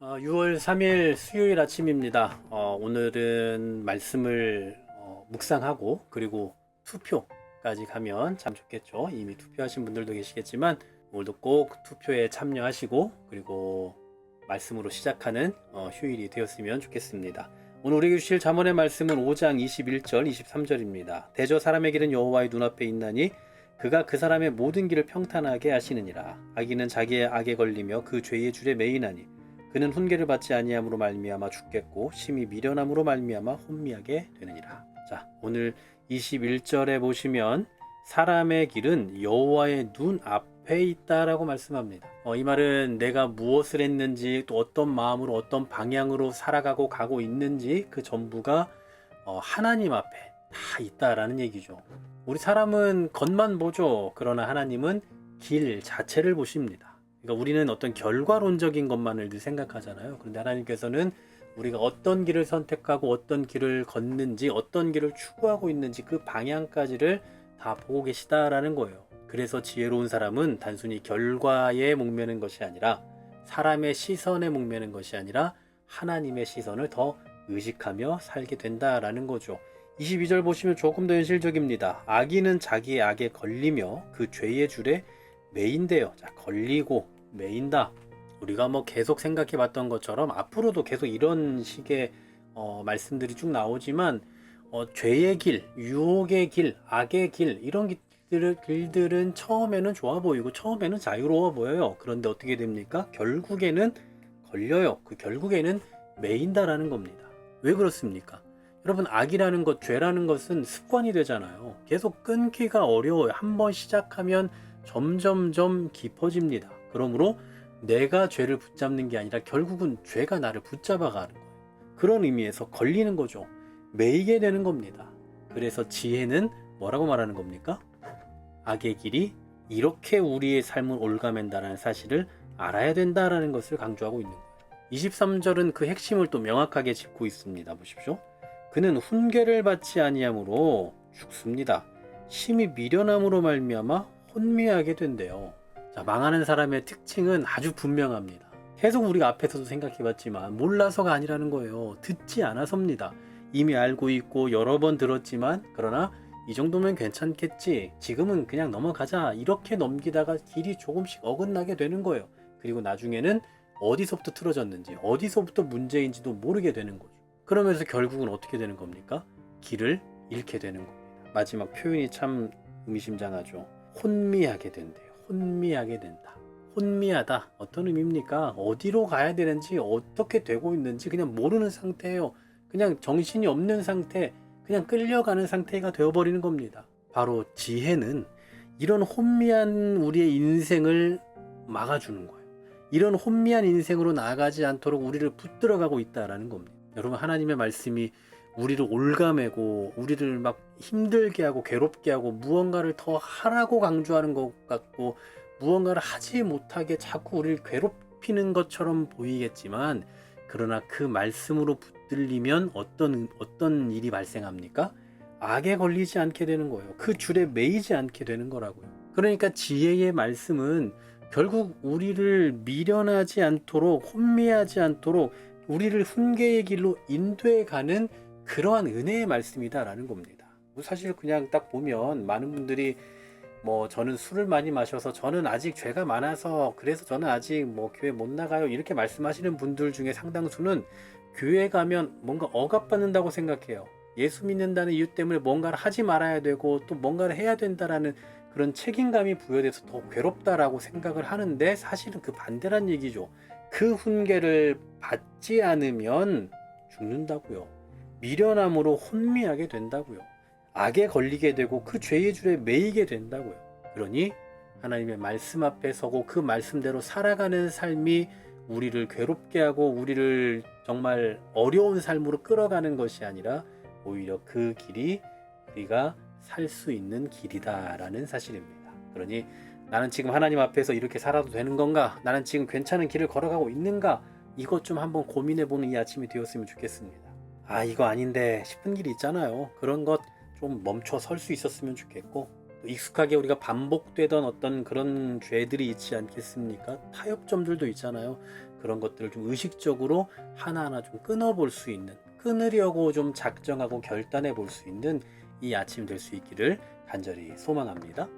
6월 3일 수요일 아침입니다. 오늘은 말씀을 묵상하고 그리고 투표까지 가면 참 좋겠죠. 이미 투표하신 분들도 계시겠지만 오늘도 꼭 투표에 참여하시고 그리고 말씀으로 시작하는 휴일이 되었으면 좋겠습니다. 오늘 우리에게 주실 잠언의 말씀은 5장 21절 23절입니다. 대저 사람의 길은 여호와의 눈앞에 있나니 그가 그 사람의 모든 길을 평탄하게 하시느니라. 악인은 자기의 악에 걸리며 그 죄의 줄에 매이나니 그는 훈계를 받지 아니함으로 말미암아 죽겠고 심히 미련함으로 말미암아 혼미하게 되느니라. 자, 오늘 21절에 보시면 사람의 길은 여호와의 눈 앞에 있다라고 말씀합니다. 이 말은 내가 무엇을 했는지 또 어떤 마음으로 어떤 방향으로 살아가고 가고 있는지 그 전부가 하나님 앞에 다 있다라는 얘기죠. 우리 사람은 겉만 보죠. 그러나 하나님은 길 자체를 보십니다. 그러니까 우리는 어떤 결과론적인 것만을 늘 생각하잖아요. 그런데 하나님께서는 우리가 어떤 길을 선택하고 어떤 길을 걷는지 어떤 길을 추구하고 있는지 그 방향까지를 다 보고 계시다라는 거예요. 그래서 지혜로운 사람은 단순히 결과에 목매는 것이 아니라 사람의 시선에 목매는 것이 아니라 하나님의 시선을 더 의식하며 살게 된다라는 거죠. 22절 보시면 조금 더 현실적입니다. 악인은 자기의 악에 걸리며 그 죄의 줄에 매인대요. 자, 걸리고 매인다. 우리가 계속 생각해 봤던 것처럼 앞으로도 계속 이런 식의 말씀들이 쭉 나오지만 죄의 길, 유혹의 길, 악의 길 이런 길들은 처음에는 좋아 보이고 처음에는 자유로워 보여요. 그런데 어떻게 됩니까? 결국에는 걸려요. 그 결국에는 매인다라는 겁니다. 왜 그렇습니까? 여러분, 악이라는 것, 죄라는 것은 습관이 되잖아요. 계속 끊기가 어려워요. 한번 시작하면 점점점 깊어집니다. 그러므로 내가 죄를 붙잡는 게 아니라 결국은 죄가 나를 붙잡아 가는 거예요. 그런 의미에서 걸리는 거죠. 매이게 되는 겁니다. 그래서 지혜는 뭐라고 말하는 겁니까? 악의 길이 이렇게 우리의 삶을 올가맨다라는 사실을 알아야 된다라는 것을 강조하고 있는 거예요. 23절은 그 핵심을 또 명확하게 짚고 있습니다. 보십시오. 그는 훈계를 받지 아니함으로 죽습니다. 심히 미련함으로 말미암아 혼미하게 된대요. 자, 망하는 사람의 특징은 아주 분명합니다. 계속 우리가 앞에서도 생각해봤지만 몰라서가 아니라는 거예요. 듣지 않아서입니다. 이미 알고 있고 여러 번 들었지만 그러나 이 정도면 괜찮겠지, 지금은 그냥 넘어가자, 이렇게 넘기다가 길이 조금씩 어긋나게 되는 거예요. 그리고 나중에는 어디서부터 틀어졌는지 어디서부터 문제인지도 모르게 되는 거죠. 그러면서 결국은 어떻게 되는 겁니까? 길을 잃게 되는 겁니다. 마지막 표현이 참 의미심장하죠. 혼미하게 된대요. 혼미하게 된다. 혼미하다. 어떤 의미입니까? 어디로 가야 되는지 어떻게 되고 있는지 그냥 모르는 상태예요. 그냥 정신이 없는 상태, 그냥 끌려가는 상태가 되어버리는 겁니다. 바로 지혜는 이런 혼미한 우리의 인생을 막아주는 거예요. 이런 혼미한 인생으로 나아가지 않도록 우리를 붙들어가고 있다라는 겁니다. 여러분, 하나님의 말씀이 우리를 올가매고 우리를 막 힘들게 하고 괴롭게 하고 무언가를 더 하라고 강조하는 것 같고 무언가를 하지 못하게 자꾸 우리를 괴롭히는 것처럼 보이겠지만, 그러나 그 말씀으로 붙들리면 어떤 일이 발생합니까? 악에 걸리지 않게 되는 거예요. 그 줄에 매이지 않게 되는 거라고요. 그러니까 지혜의 말씀은 결국 우리를 미련하지 않도록, 혼미하지 않도록 우리를 훈계의 길로 인도해가는 그러한 은혜의 말씀이다라는 겁니다. 사실 그냥 딱 보면 많은 분들이 저는 술을 많이 마셔서, 저는 아직 죄가 많아서 그래서 저는 아직 교회 못 나가요, 이렇게 말씀하시는 분들 중에 상당수는 교회 가면 뭔가 억압받는다고 생각해요. 예수 믿는다는 이유 때문에 뭔가를 하지 말아야 되고 또 뭔가를 해야 된다라는 그런 책임감이 부여돼서 더 괴롭다라고 생각을 하는데, 사실은 그 반대란 얘기죠. 그 훈계를 받지 않으면 죽는다고요. 미련함으로 혼미하게 된다고요. 악에 걸리게 되고 그 죄의 줄에 매이게 된다고요. 그러니 하나님의 말씀 앞에 서고 그 말씀대로 살아가는 삶이 우리를 괴롭게 하고 우리를 정말 어려운 삶으로 끌어가는 것이 아니라 오히려 그 길이 우리가 살 수 있는 길이다라는 사실입니다. 그러니 나는 지금 하나님 앞에서 이렇게 살아도 되는 건가? 나는 지금 괜찮은 길을 걸어가고 있는가? 이것 좀 한번 고민해보는 이 아침이 되었으면 좋겠습니다. 이거 아닌데 싶은 길이 있잖아요. 그런 것 좀 멈춰 설 수 있었으면 좋겠고, 또 익숙하게 우리가 반복되던 어떤 그런 죄들이 있지 않겠습니까? 타협점들도 있잖아요. 그런 것들을 좀 의식적으로 하나하나 좀 끊어볼 수 있는, 끊으려고 좀 작정하고 결단해 볼 수 있는 이 아침 될 수 있기를 간절히 소망합니다.